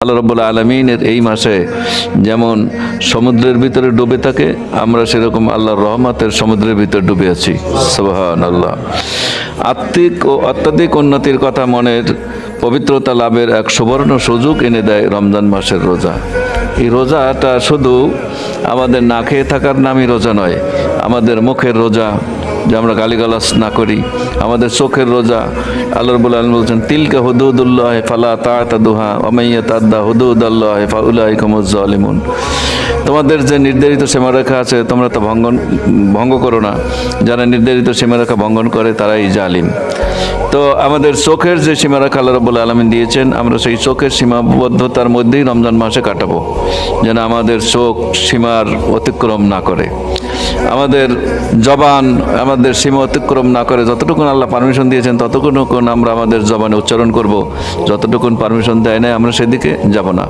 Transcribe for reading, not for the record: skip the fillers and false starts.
আল্লাহ রাব্বুল আলামিনের এই মাসে যেমন সমুদ্রের ভিতরে ডুবে থাকে, আমরা সেরকম আল্লাহর রহমতের সমুদ্রের ভিতরে ডুবে আছি। সুবহানাল্লাহ। আত্মিক ও অত্যাধিক উন্নতির কথা মনের পবিত্রতা লাভের এক সুবর্ণ সুযোগ এনে দেয় রমজান মাসের রোজা। এই রোজাটা শুধু আমাদের না খেয়ে থাকার নামই রোজা নয়, আমাদের মুখের রোজা, যে আমরা গালিগালাজ না করি, আমাদের চোখের রোজা। আল্লাহ রাব্বুল আলামিন বলছেন, তিলকা হুদুদুল্লাহ ফালা তা'তাদুহা ওয়া মান ইয়াতাদ্দা হুদুদাল্লাহ ফাউলাইকা হুমুজ জালিমুন। তোমাদের যে নির্ধারিত সীমারেখা আছে তোমরা তা ভঙ্গ করো না, যারা নির্ধারিত সীমারেখা ভঙ্গন করে তারাই জালিম। তো আমাদের চোখের যে সীমারেখা আল্লাহ রাব্বুল আলামিন দিয়েছেন, আমরা সেই চোখের সীমাবদ্ধতার মধ্যেই রমজান মাসে কাটাবো, যেন আমাদের চোখ সীমার অতিক্রম না করে, আমাদের জবান আমাদের সীমা অতিক্রম না করে। যতটুকুন আল্লাহ পারমিশন দিয়েছেন ততটুকুন আমরা আমাদের জবানে উচ্চারণ করব, যতটুকুন পারমিশন দেয় নাই আমরা সেদিকে যাব না।